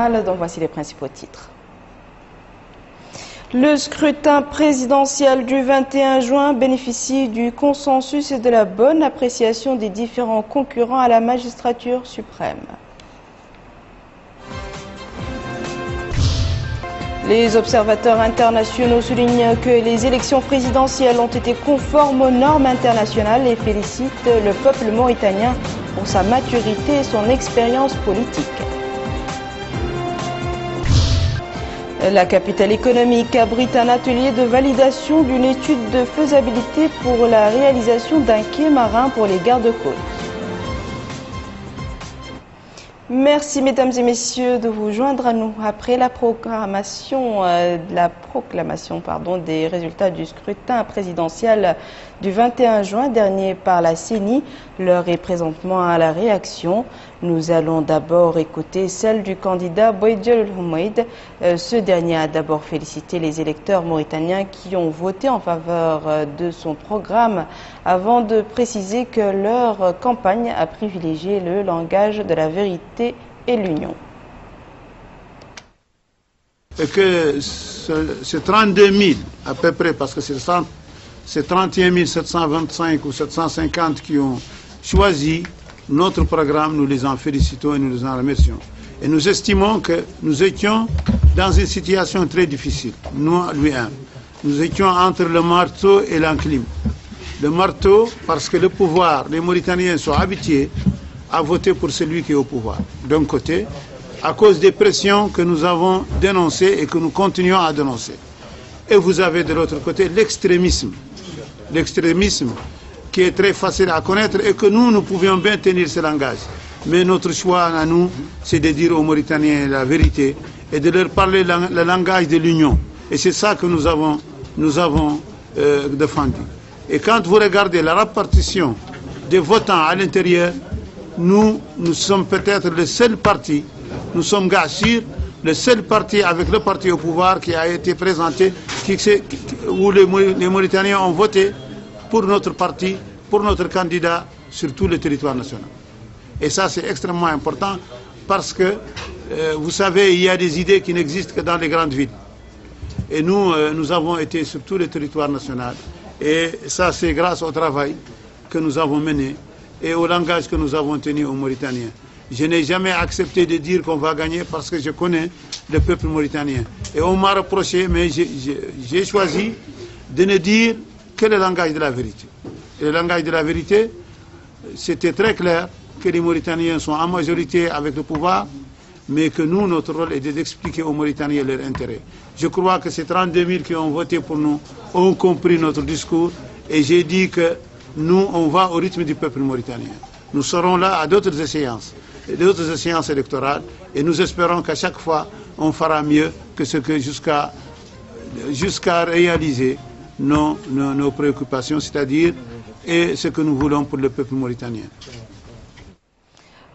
général, dont voici les principaux titres. Le scrutin présidentiel du 21 juin bénéficie du consensus et de la bonne appréciation des différents concurrents à la magistrature suprême. Les observateurs internationaux soulignent que les élections présidentielles ont été conformes aux normes internationales et félicitent le peuple mauritanien pour sa maturité et son expérience politique. La capitale économique abrite un atelier de validation d'une étude de faisabilité pour la réalisation d'un quai marin pour les gardes-côtes. Merci mesdames et messieurs de vous joindre à nous après la proclamation des résultats du scrutin présidentiel du 21 juin dernier par la CENI. L'heure est présentement à la réaction. Nous allons d'abord écouter celle du candidat Boydjel Houmeid. Ce dernier a d'abord félicité les électeurs mauritaniens qui ont voté en faveur de son programme avant de préciser que leur campagne a privilégié le langage de la vérité et l'union. Et que c'est 32 000 à peu près, parce que c'est 31 725 ou 750 qui ont choisi notre programme, nous les en félicitons et nous les en remercions. Et nous estimons que nous étions dans une situation très difficile, nous, lui-même. Nous étions entre le marteau et l'enclume. Le marteau, parce que le pouvoir, les Mauritaniens sont habitués à voter pour celui qui est au pouvoir. D'un côté, à cause des pressions que nous avons dénoncées et que nous continuons à dénoncer. Et vous avez de l'autre côté l'extrémisme. L'extrémisme qui est très facile à connaître et que nous pouvions bien tenir ce langage. Mais notre choix à nous, c'est de dire aux Mauritaniens la vérité et de leur parler le langage de l'union. Et c'est ça que nous avons défendu. Et quand vous regardez la répartition des votants à l'intérieur, nous sommes peut-être le seul parti, nous sommes gars sûrs, le seul parti avec le parti au pouvoir qui a été présenté, où les Mauritaniens ont voté pour notre parti, pour notre candidat sur tout le territoire national. Et ça, c'est extrêmement important parce que, vous savez, il y a des idées qui n'existent que dans les grandes villes. Et nous avons été sur tout le territoire national. Et ça, c'est grâce au travail que nous avons mené et au langage que nous avons tenu aux Mauritaniens. Je n'ai jamais accepté de dire qu'on va gagner parce que je connais le peuple mauritanien. Et on m'a reproché, mais j'ai choisi de ne dire que le langage de la vérité. Et le langage de la vérité, c'était très clair que les Mauritaniens sont en majorité avec le pouvoir, mais que nous, notre rôle est d'expliquer aux Mauritaniens leur intérêt. Je crois que ces 32 000 qui ont voté pour nous ont compris notre discours et j'ai dit que nous, on va au rythme du peuple mauritanien. Nous serons là à d'autres échéances électorales et nous espérons qu'à chaque fois, on fera mieux que ce que jusqu'à réaliser nos préoccupations, c'est-à-dire et ce que nous voulons pour le peuple mauritanien.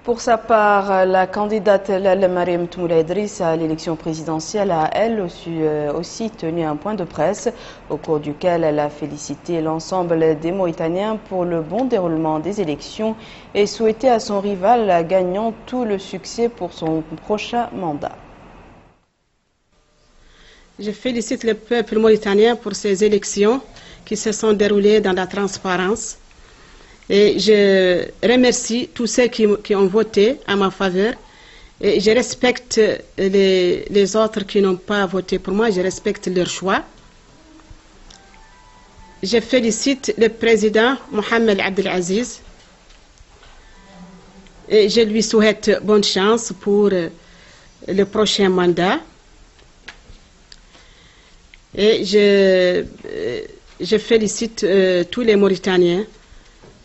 Pour sa part, la candidate Lalla Mariam Tmoula Idriss à l'élection présidentielle a elle aussi tenu un point de presse au cours duquel elle a félicité l'ensemble des Mauritaniens pour le bon déroulement des élections et souhaité à son rival gagnant tout le succès pour son prochain mandat. Je félicite le peuple mauritanien pour ces élections qui se sont déroulées dans la transparence. Et je remercie tous ceux qui ont voté à ma faveur. Et je respecte les autres qui n'ont pas voté pour moi, je respecte leur choix. Je félicite le président Mohamed Abdelaziz et je lui souhaite bonne chance pour le prochain mandat. Et je félicite tous les Mauritaniens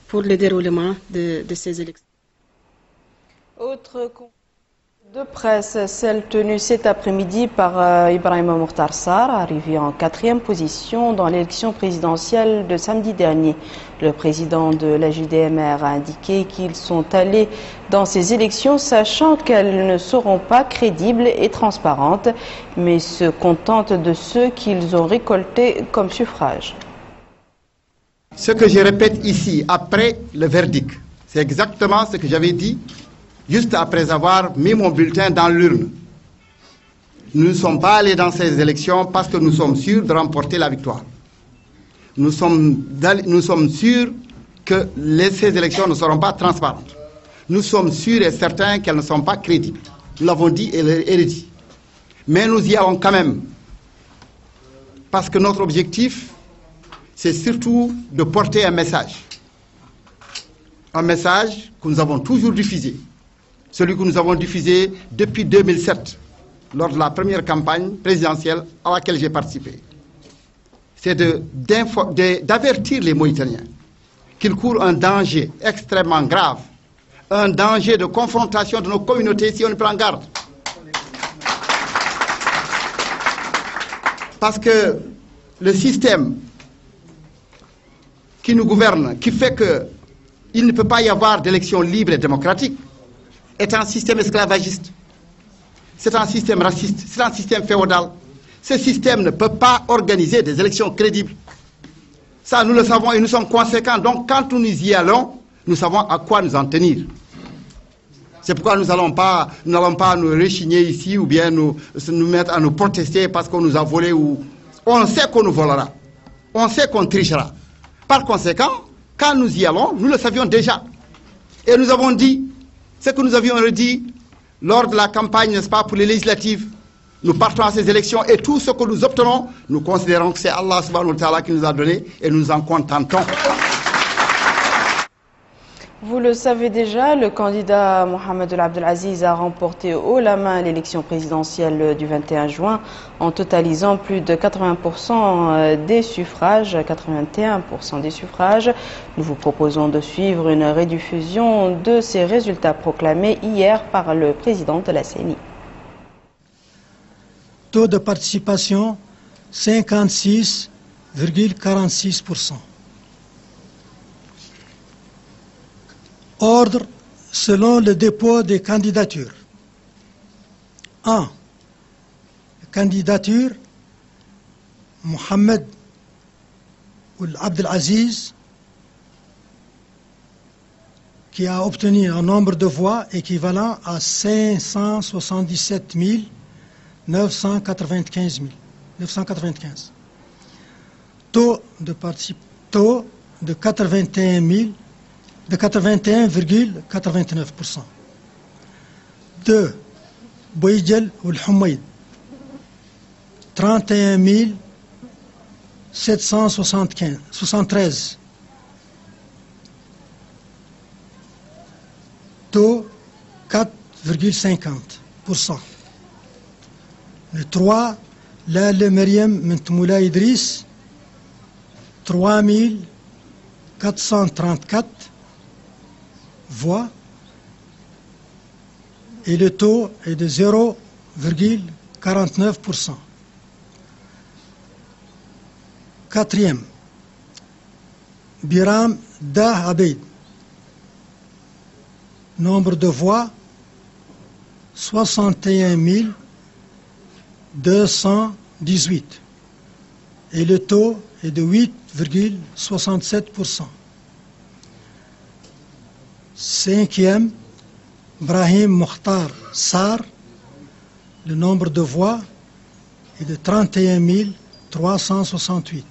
pour le déroulement de ces élections. Autre de presse, celle tenue cet après-midi par Ibrahima Mokhtar Sarr, arrivé en 4e position dans l'élection présidentielle de samedi dernier. Le président de la JDMR a indiqué qu'ils sont allés dans ces élections sachant qu'elles ne seront pas crédibles et transparentes, mais se contentent de ceux qu'ils ont récoltés comme suffrage. Ce que je répète ici, après le verdict, c'est exactement ce que j'avais dit juste après avoir mis mon bulletin dans l'urne. Nous ne sommes pas allés dans ces élections parce que nous sommes sûrs de remporter la victoire. Nous sommes sûrs que ces élections ne seront pas transparentes. Nous sommes sûrs et certains qu'elles ne sont pas crédibles. Nous l'avons dit et redit. Mais nous y allons quand même. Parce que notre objectif, c'est surtout de porter un message. Un message que nous avons toujours diffusé. Celui que nous avons diffusé depuis 2007, lors de la première campagne présidentielle à laquelle j'ai participé. C'est d'avertir les Mauritaniens qu'ils courent un danger extrêmement grave, un danger de confrontation de nos communautés si on ne prend garde. Parce que le système qui nous gouverne, qui fait qu'il ne peut pas y avoir d'élections libres et démocratiques, est un système esclavagiste. C'est un système raciste, c'est un système féodal. Ce système ne peut pas organiser des élections crédibles. Ça, nous le savons et nous sommes conséquents. Donc, quand nous y allons, nous savons à quoi nous en tenir. C'est pourquoi nous n'allons pas nous rechigner ici ou bien nous mettre à nous protester parce qu'on nous a volé ou... On sait qu'on nous volera. On sait qu'on trichera. Par conséquent, quand nous y allons, nous le savions déjà. Et nous avons dit ce que nous avions redit lors de la campagne, n'est-ce pas, pour les législatives. Nous partons à ces élections et tout ce que nous obtenons, nous considérons que c'est Allah subhanahu wa ta'ala qui nous a donné et nous nous en contentons. Vous le savez déjà, le candidat Mohamed Ould Abdel Aziz a remporté haut la main l'élection présidentielle du 21 juin en totalisant plus de 81% des suffrages. Nous vous proposons de suivre une rediffusion de ces résultats proclamés hier par le président de la CENI. Taux de participation 56,46%. Ordre selon le dépôt des candidatures. 1. Candidature Mohamed Ould Abdel Aziz, qui a obtenu un nombre de voix équivalent à 577 995. Taux de 81,89%. 2. Boïdjel Ould Houmaïd, 31 773. Taux 4,50%. Le 3. Lale Mariam Mentmoula Idriss, 3 434 voix et le taux est de 0,49%. 4e, Biram Dah Abeid, nombre de voix 61 218 et le taux est de 8,67%. 5e, Brahim Mokhtar Sar, le nombre de voix est de 31 368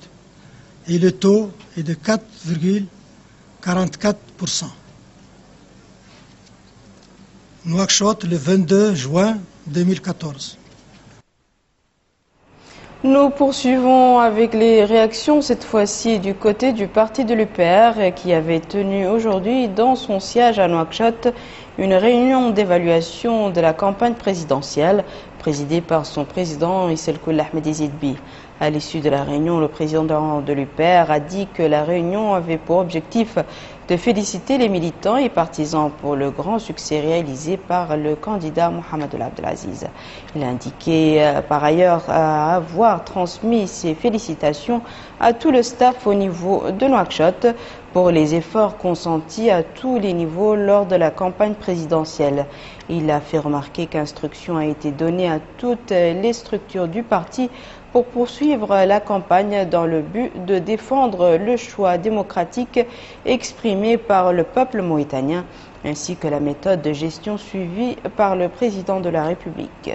et le taux est de 4,44%. Nouakchott, le 22 juin 2014. Nous poursuivons avec les réactions, cette fois-ci du côté du parti de l'UPR qui avait tenu aujourd'hui dans son siège à Nouakchott une réunion d'évaluation de la campagne présidentielle présidée par son président Isselkoul Ahmed Zidbi. À l'issue de la réunion, le président de l'UPR a dit que la réunion avait pour objectif de féliciter les militants et partisans pour le grand succès réalisé par le candidat Mohamed Ould Abdel Aziz. Il a indiqué par ailleurs avoir transmis ses félicitations à tout le staff au niveau de Nouakchott pour les efforts consentis à tous les niveaux lors de la campagne présidentielle. Il a fait remarquer qu'instruction a été donnée à toutes les structures du parti pour poursuivre la campagne dans le but de défendre le choix démocratique exprimé par le peuple mauritanien, ainsi que la méthode de gestion suivie par le président de la République.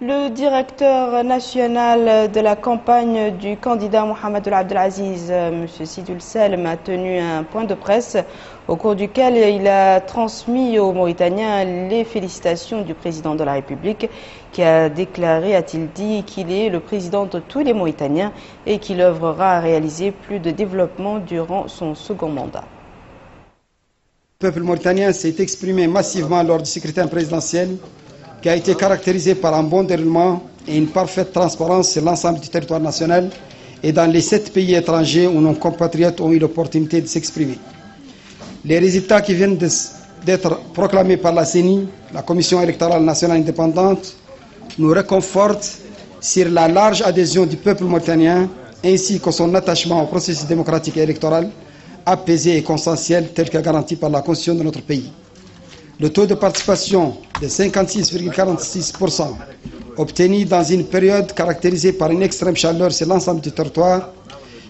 Le directeur national de la campagne du candidat Mohamed Abdelaziz, M. Sidul Selm, a tenu un point de presse au cours duquel il a transmis aux Mauritaniens les félicitations du président de la République qui a déclaré, a-t-il dit, qu'il est le président de tous les Mauritaniens et qu'il œuvrera à réaliser plus de développement durant son second mandat. Le peuple mauritanien s'est exprimé massivement lors du scrutin présidentiel qui a été caractérisé par un bon déroulement et une parfaite transparence sur l'ensemble du territoire national et dans les 7 pays étrangers où nos compatriotes ont eu l'opportunité de s'exprimer. Les résultats qui viennent d'être proclamés par la CENI, la Commission électorale nationale indépendante, nous réconfortent sur la large adhésion du peuple mauritanien ainsi que son attachement au processus démocratique et électoral apaisé et consensuel tel que garanti par la Constitution de notre pays. Le taux de participation de 56,46% obtenu dans une période caractérisée par une extrême chaleur sur l'ensemble du territoire,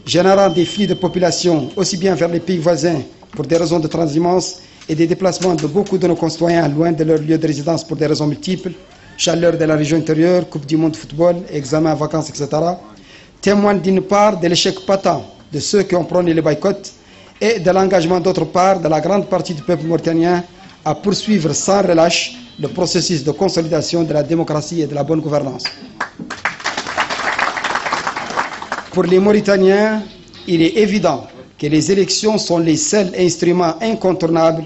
générant des flux de population aussi bien vers les pays voisins pour des raisons de transhumance et des déplacements de beaucoup de nos concitoyens loin de leur lieu de résidence pour des raisons multiples, chaleur de la région intérieure, Coupe du monde de football, examens, vacances, etc., témoignent d'une part de l'échec patent de ceux qui ont prôné le boycott et de l'engagement d'autre part de la grande partie du peuple mauritanien à poursuivre sans relâche le processus de consolidation de la démocratie et de la bonne gouvernance. Pour les Mauritaniens, il est évident que les élections sont les seuls instruments incontournables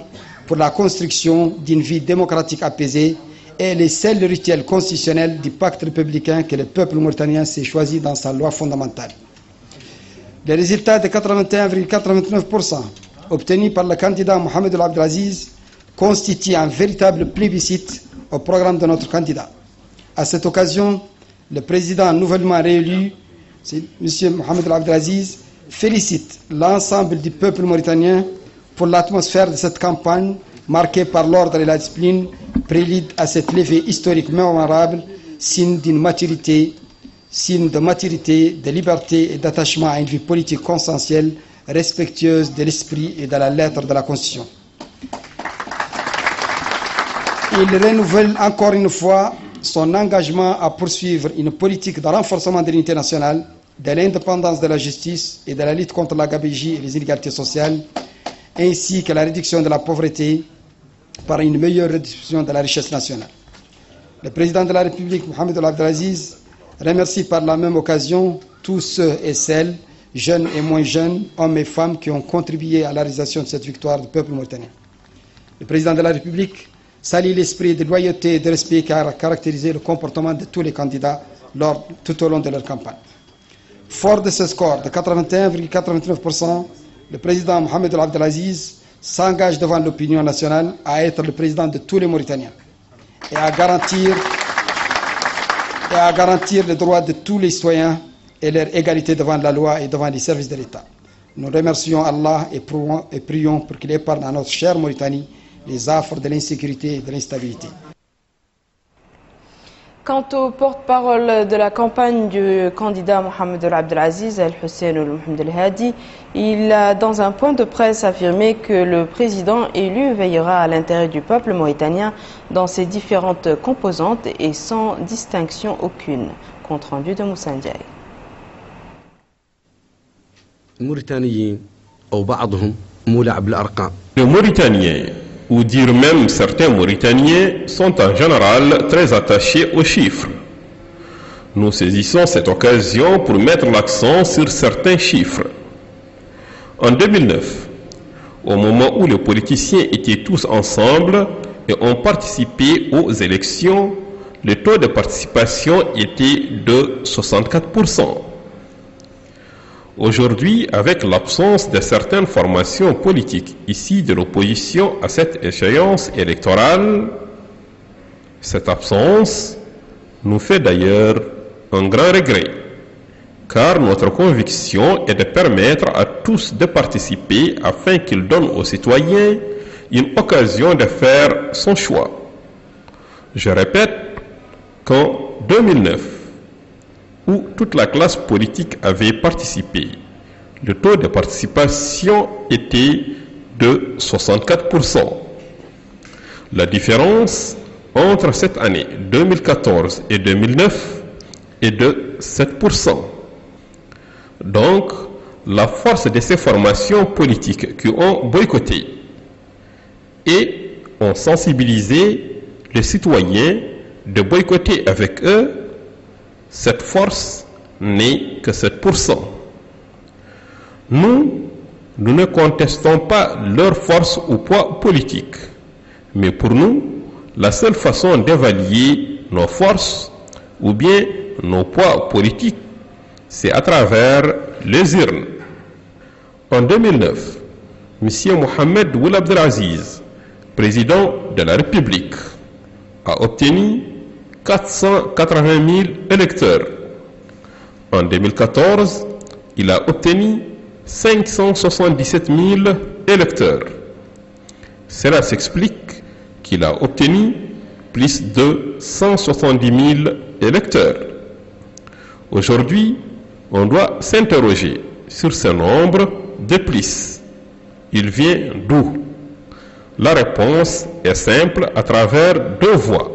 pour la construction d'une vie démocratique apaisée et les seuls rituels constitutionnels du pacte républicain que le peuple mauritanien s'est choisi dans sa loi fondamentale. Les résultats de 81,89% obtenus par le candidat Mohamed Abdelaziz constituent un véritable plébiscite au programme de notre candidat. À cette occasion, le président nouvellement réélu, M. Mohamed Abdelaziz, félicite l'ensemble du peuple mauritanien pour l'atmosphère de cette campagne marquée par l'ordre et la discipline, prélude à cette levée historique mémorable, signe de maturité, de liberté et d'attachement à une vie politique consensuelle, respectueuse de l'esprit et de la lettre de la Constitution. Il renouvelle encore une fois son engagement à poursuivre une politique de renforcement de l'unité nationale, de l'indépendance de la justice et de la lutte contre la gabegie et les inégalités sociales, ainsi que la réduction de la pauvreté par une meilleure redistribution de la richesse nationale. Le président de la République, Mohamed Abdelaziz, remercie par la même occasion tous ceux et celles, jeunes et moins jeunes, hommes et femmes, qui ont contribué à la réalisation de cette victoire du peuple mauritanien. Le président de la République salue l'esprit de loyauté et de respect qui a caractérisé le comportement de tous les candidats tout au long de leur campagne. Fort de ce score de 81,89%, le président Mohamed Abdelaziz s'engage devant l'opinion nationale à être le président de tous les Mauritaniens et à garantir les droits de tous les citoyens et leur égalité devant la loi et devant les services de l'État. Nous remercions Allah et prions pour qu'il épargne à notre chère Mauritanie les affres de l'insécurité et de l'instabilité. Quant au porte-parole de la campagne du candidat Mohamed Abdelaziz Al-Hussein Al-Mohamed Al-Hadi, il a dans un point de presse affirmé que le président élu veillera à l'intérêt du peuple mauritanien dans ses différentes composantes et sans distinction aucune. Compte rendu de Moussa Ndiaye. Les Mauritaniens, ou dire même certains Mauritaniens, sont en général très attachés aux chiffres. Nous saisissons cette occasion pour mettre l'accent sur certains chiffres. En 2009, au moment où les politiciens étaient tous ensemble et ont participé aux élections, le taux de participation était de 64%. Aujourd'hui, avec l'absence de certaines formations politiques issues de l'opposition à cette échéance électorale, cette absence nous fait d'ailleurs un grand regret, car notre conviction est de permettre à tous de participer afin qu'ils donnent aux citoyens une occasion de faire son choix. Je répète qu'en 2009, où toute la classe politique avait participé, le taux de participation était de 64%. La différence entre cette année 2014 et 2009 est de 7%. Donc, la force de ces formations politiques qui ont boycotté et ont sensibilisé les citoyens de boycotter avec eux, cette force n'est que 7%. Nous ne contestons pas leur force ou poids politique, mais pour nous, la seule façon d'évaluer nos forces ou bien nos poids politiques, c'est à travers les urnes. En 2009, M. Mohamed Ould Abdelaziz, président de la République, a obtenu 480 000 électeurs. En 2014, il a obtenu 577 000 électeurs. Cela s'explique qu'il a obtenu plus de 170 000 électeurs. Aujourd'hui, on doit s'interroger sur ce nombre de plus. Il vient d'où? La réponse est simple à travers deux voies.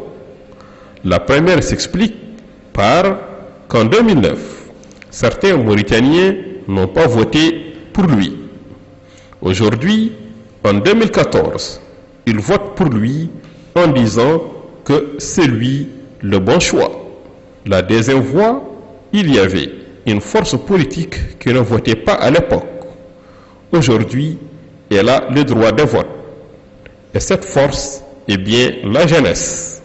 La première s'explique par qu'en 2009, certains Mauritaniens n'ont pas voté pour lui. Aujourd'hui, en 2014, ils votent pour lui en disant que c'est lui le bon choix. La deuxième voie, il y avait une force politique qui ne votait pas à l'époque. Aujourd'hui, elle a le droit de vote. Et cette force est bien la jeunesse.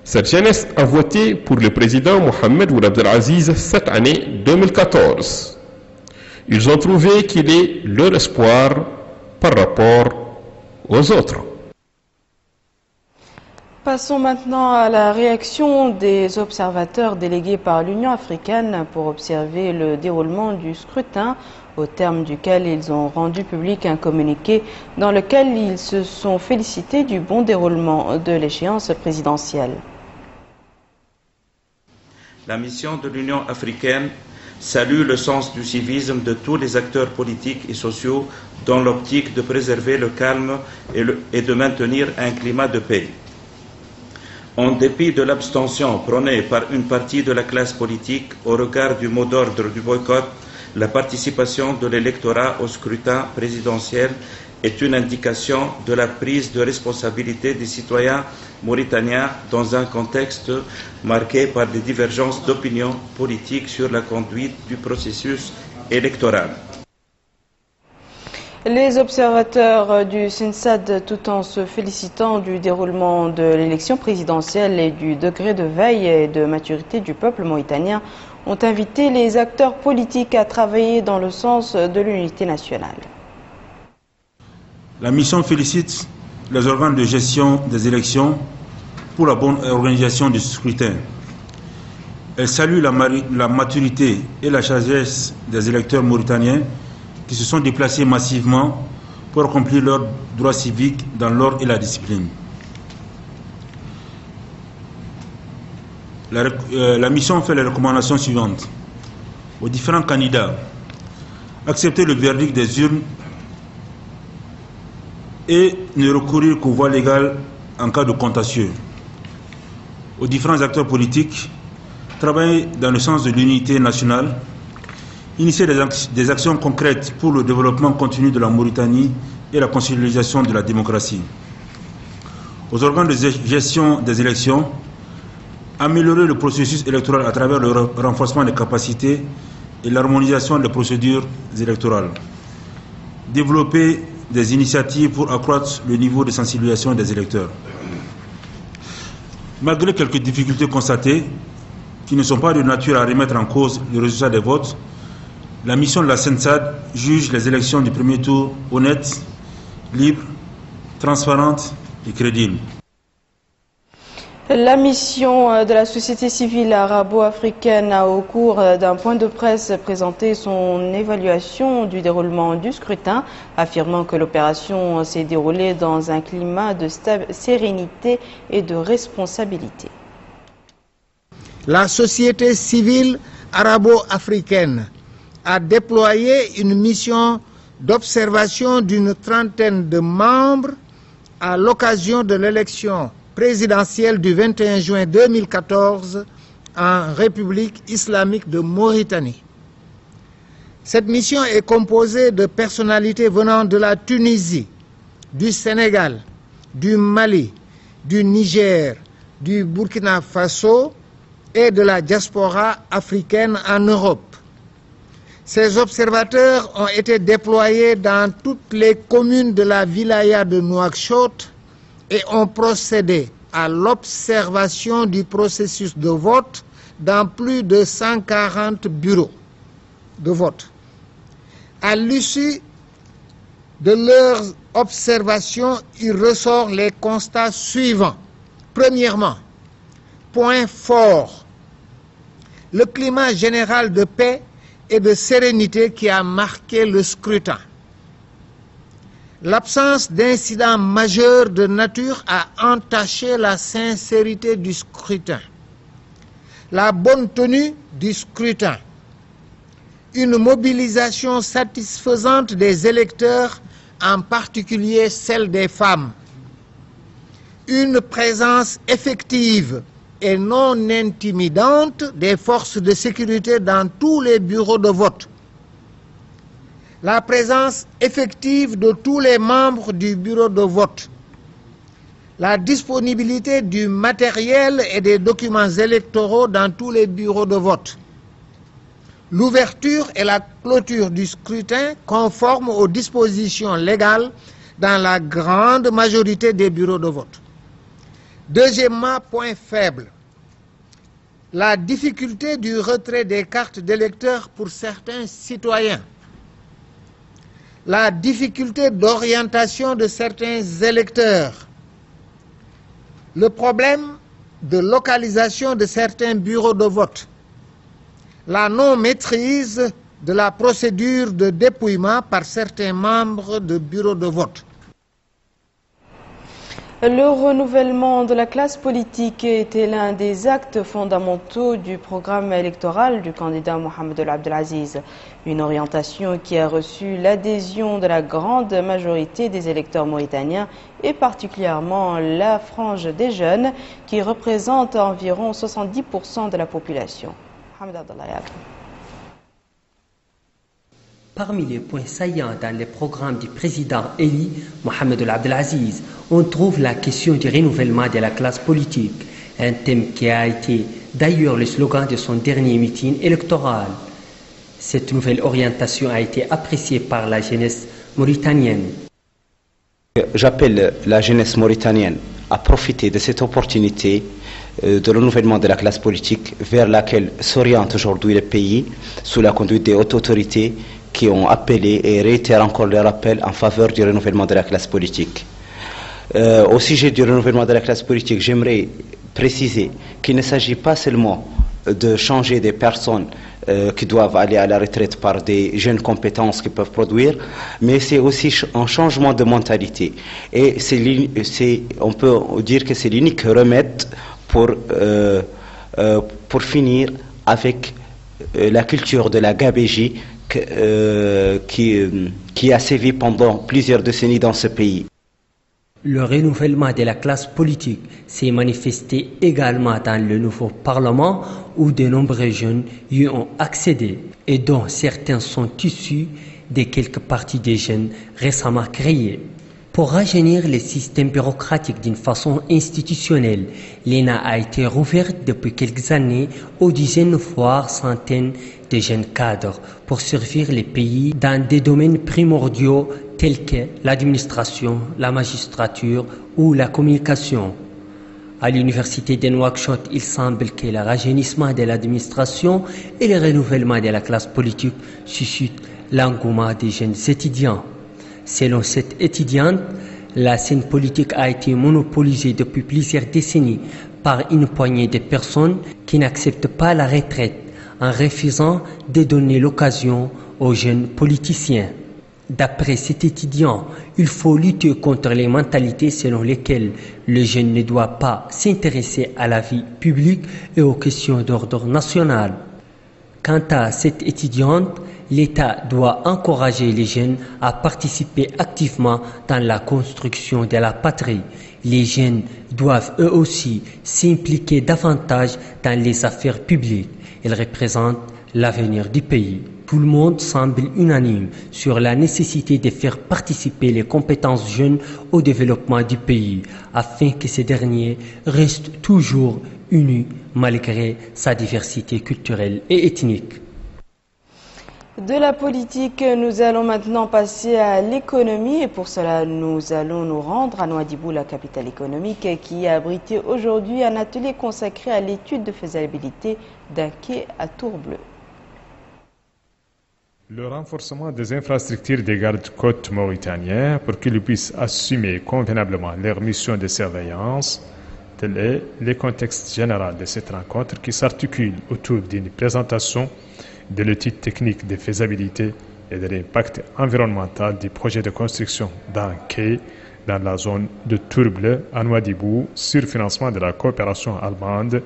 Cette jeunesse a voté pour le président Mohamed Ould Abdelaziz cette année 2014. Ils ont trouvé qu'il est leur espoir par rapport aux autres. Passons maintenant à la réaction des observateurs délégués par l'Union africaine pour observer le déroulement du scrutin, au terme duquel ils ont rendu public un communiqué dans lequel ils se sont félicités du bon déroulement de l'échéance présidentielle. La mission de l'Union africaine salue le sens du civisme de tous les acteurs politiques et sociaux dans l'optique de préserver le calme et de maintenir un climat de paix. En dépit de l'abstention prônée par une partie de la classe politique au regard du mot d'ordre du boycott, la participation de l'électorat au scrutin présidentiel est une indication de la prise de responsabilité des citoyens mauritaniens dans un contexte marqué par des divergences d'opinion politique sur la conduite du processus électoral. Les observateurs du SINSAD, tout en se félicitant du déroulement de l'élection présidentielle et du degré de veille et de maturité du peuple mauritanien, ont invité les acteurs politiques à travailler dans le sens de l'unité nationale. La mission félicite les organes de gestion des élections pour la bonne organisation du scrutin. Elle salue la maturité et la sagesse des électeurs mauritaniens qui se sont déplacés massivement pour accomplir leurs droits civiques dans l'ordre et la discipline. La mission fait les recommandations suivantes aux différents candidats: accepter le verdict des urnes et ne recourir qu'aux voies légales en cas de contentieux. Aux différents acteurs politiques, travailler dans le sens de l'unité nationale, initier des actions concrètes pour le développement continu de la Mauritanie et la consolidation de la démocratie. Aux organes de gestion des élections, améliorer le processus électoral à travers le renforcement des capacités et l'harmonisation des procédures électorales. Développer des initiatives pour accroître le niveau de sensibilisation des électeurs. Malgré quelques difficultés constatées, qui ne sont pas de nature à remettre en cause le résultat des votes, la mission de la SINSAD juge les élections du premier tour honnêtes, libres, transparentes et crédibles. La mission de la société civile arabo-africaine a, au cours d'un point de presse, présenté son évaluation du déroulement du scrutin, affirmant que l'opération s'est déroulée dans un climat de sérénité et de responsabilité. La société civile arabo-africaine a déployé une mission d'observation d'une trentaine de membres à l'occasion de l'élection présidentielle du 21 juin 2014 en République islamique de Mauritanie. Cette mission est composée de personnalités venant de la Tunisie, du Sénégal, du Mali, du Niger, du Burkina Faso et de la diaspora africaine en Europe. Ces observateurs ont été déployés dans toutes les communes de la wilaya de Nouakchott et ont procédé à l'observation du processus de vote dans plus de 140 bureaux de vote. À l'issue de leurs observations, il ressort les constats suivants. Premièrement, point fort, le climat général de paix et de sérénité qui a marqué le scrutin. L'absence d'incidents majeurs de nature a entaché la sincérité du scrutin. La bonne tenue du scrutin. Une mobilisation satisfaisante des électeurs, en particulier celle des femmes. Une présence effective et non intimidante des forces de sécurité dans tous les bureaux de vote. La présence effective de tous les membres du bureau de vote. La disponibilité du matériel et des documents électoraux dans tous les bureaux de vote. L'ouverture et la clôture du scrutin conformes aux dispositions légales dans la grande majorité des bureaux de vote. Deuxièmement, point faible, la difficulté du retrait des cartes d'électeurs pour certains citoyens. La difficulté d'orientation de certains électeurs. Le problème de localisation de certains bureaux de vote. La non-maîtrise de la procédure de dépouillement par certains membres de bureaux de vote. Le renouvellement de la classe politique était l'un des actes fondamentaux du programme électoral du candidat Mohamed Abdelaziz. Une orientation qui a reçu l'adhésion de la grande majorité des électeurs mauritaniens et particulièrement la frange des jeunes qui représente environ 70% de la population. Parmi les points saillants dans le programme du président élu, Mohamed Abdelaziz, on trouve la question du renouvellement de la classe politique, un thème qui a été d'ailleurs le slogan de son dernier meeting électoral. Cette nouvelle orientation a été appréciée par la jeunesse mauritanienne. J'appelle la jeunesse mauritanienne à profiter de cette opportunité de renouvellement de la classe politique vers laquelle s'oriente aujourd'hui le pays sous la conduite des hautes autorités qui ont appelé et réitèrent encore leur appel en faveur du renouvellement de la classe politique. Au sujet du renouvellement de la classe politique, j'aimerais préciser qu'il ne s'agit pas seulement de changer des personnes qui doivent aller à la retraite par des jeunes compétences qui peuvent produire, mais c'est aussi un changement de mentalité. Et on peut dire que c'est l'unique remède pour finir avec la culture de la gabégie qui a sévi pendant plusieurs décennies dans ce pays. Le renouvellement de la classe politique s'est manifesté également dans le nouveau Parlement où de nombreux jeunes y ont accédé et dont certains sont issus de quelques partis des jeunes récemment créés. Pour rajeunir le système bureaucratique d'une façon institutionnelle, l'ENA a été rouverte depuis quelques années aux dizaines voire centaines de jeunes cadres pour servir les pays dans des domaines primordiaux tels que l'administration, la magistrature ou la communication. À l'université de Nouakchott, il semble que le rajeunissement de l'administration et le renouvellement de la classe politique suscitent l'engouement des jeunes étudiants. Selon cette étudiante, la scène politique a été monopolisée depuis plusieurs décennies par une poignée de personnes qui n'acceptent pas la retraite en refusant de donner l'occasion aux jeunes politiciens. D'après cet étudiant, il faut lutter contre les mentalités selon lesquelles le jeune ne doit pas s'intéresser à la vie publique et aux questions d'ordre national. Quant à cette étudiante, l'État doit encourager les jeunes à participer activement dans la construction de la patrie. Les jeunes doivent eux aussi s'impliquer davantage dans les affaires publiques. Ils représentent l'avenir du pays. Tout le monde semble unanime sur la nécessité de faire participer les compétences jeunes au développement du pays, afin que ces derniers restent toujours unis malgré sa diversité culturelle et ethnique. De la politique, nous allons maintenant passer à l'économie et pour cela, nous allons nous rendre à Nouadhibou, la capitale économique, qui a abrité aujourd'hui un atelier consacré à l'étude de faisabilité d'un quai à Tourbleu. Le renforcement des infrastructures des gardes-côtes mauritaniens pour qu'ils puissent assumer convenablement leurs missions de surveillance, tel est le contexte général de cette rencontre qui s'articule autour d'une présentation de l'étude technique de faisabilité et de l'impact environnemental du projet de construction d'un quai dans la zone de Tourbleu à Nouadhibou sur financement de la coopération allemande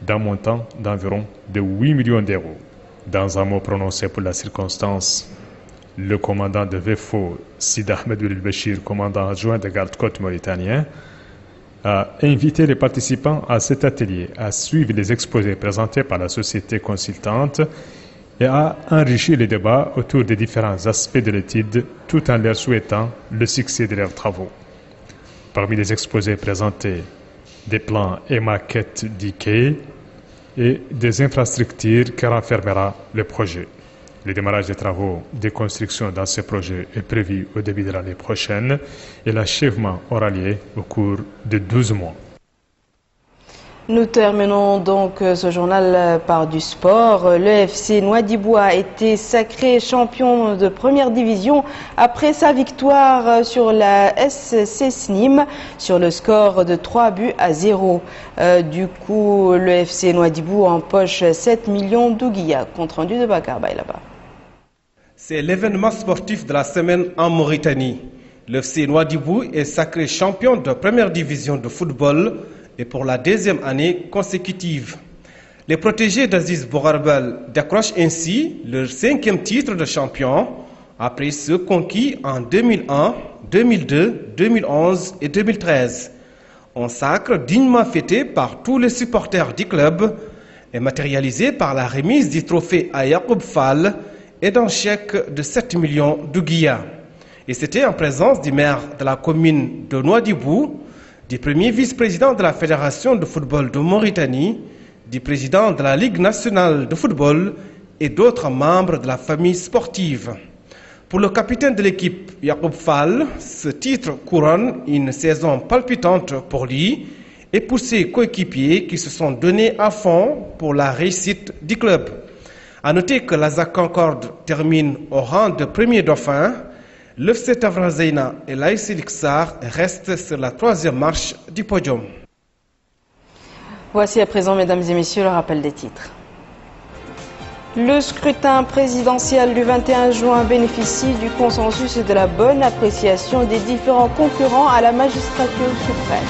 d'un montant d'environ de 8 millions d'euros. Dans un mot prononcé pour la circonstance, le commandant de VFO, Sid Ahmed El-Bachir, commandant adjoint des gardes-côtes mauritaniens, a invité les participants à cet atelier à suivre les exposés présentés par la société consultante et à enrichir les débats autour des différents aspects de l'étude tout en leur souhaitant le succès de leurs travaux. Parmi les exposés présentés, des plans et maquettes du quai et des infrastructures qui renfermera le projet. Le démarrage des travaux de construction dans ce projet est prévu au début de l'année prochaine et l'achèvement aura lieu au cours de 12 mois. Nous terminons donc ce journal par du sport. Le FC Nouadhibou a été sacré champion de première division après sa victoire sur la SC Nîmes sur le score de 3-0. Du coup, le FC Nouadhibou empoche 7 millions d'ouguiya. Compte rendu de Bakar Baylaba. C'est l'événement sportif de la semaine en Mauritanie. Le FC Nouadhibou est sacré champion de première division de football et pour la deuxième année consécutive. Les protégés d'Aziz Bourarbel décrochent ainsi leur 5e titre de champion après ceux conquis en 2001, 2002, 2011 et 2013. Un sacre dignement fêté par tous les supporters du club et matérialisé par la remise du trophée à Yacoub Fall et d'un chèque de 7 millions d'ouguiya. Et c'était en présence du maire de la commune de Nouadhibou, du premier vice-président de la Fédération de football de Mauritanie, du président de la Ligue nationale de football et d'autres membres de la famille sportive. Pour le capitaine de l'équipe, Yacoub Fall, ce titre couronne une saison palpitante pour lui et pour ses coéquipiers qui se sont donnés à fond pour la réussite du club. A noter que l'Azak Concorde termine au rang de premier dauphin. Le FC Tavrazeina et l'AS Lixar restent sur la 3e marche du podium. Voici à présent, mesdames et messieurs, le rappel des titres. Le scrutin présidentiel du 21 juin bénéficie du consensus et de la bonne appréciation des différents concurrents à la magistrature suprême.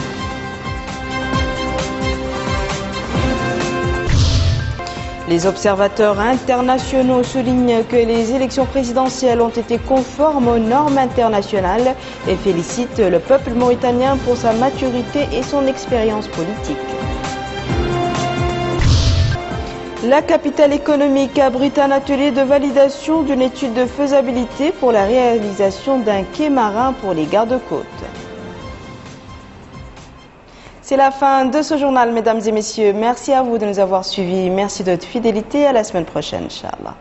Les observateurs internationaux soulignent que les élections présidentielles ont été conformes aux normes internationales et félicitent le peuple mauritanien pour sa maturité et son expérience politique. La capitale économique abrite un atelier de validation d'une étude de faisabilité pour la réalisation d'un quai marin pour les gardes-côtes. C'est la fin de ce journal, mesdames et messieurs. Merci à vous de nous avoir suivis. Merci de votre fidélité. À la semaine prochaine, Inch'Allah.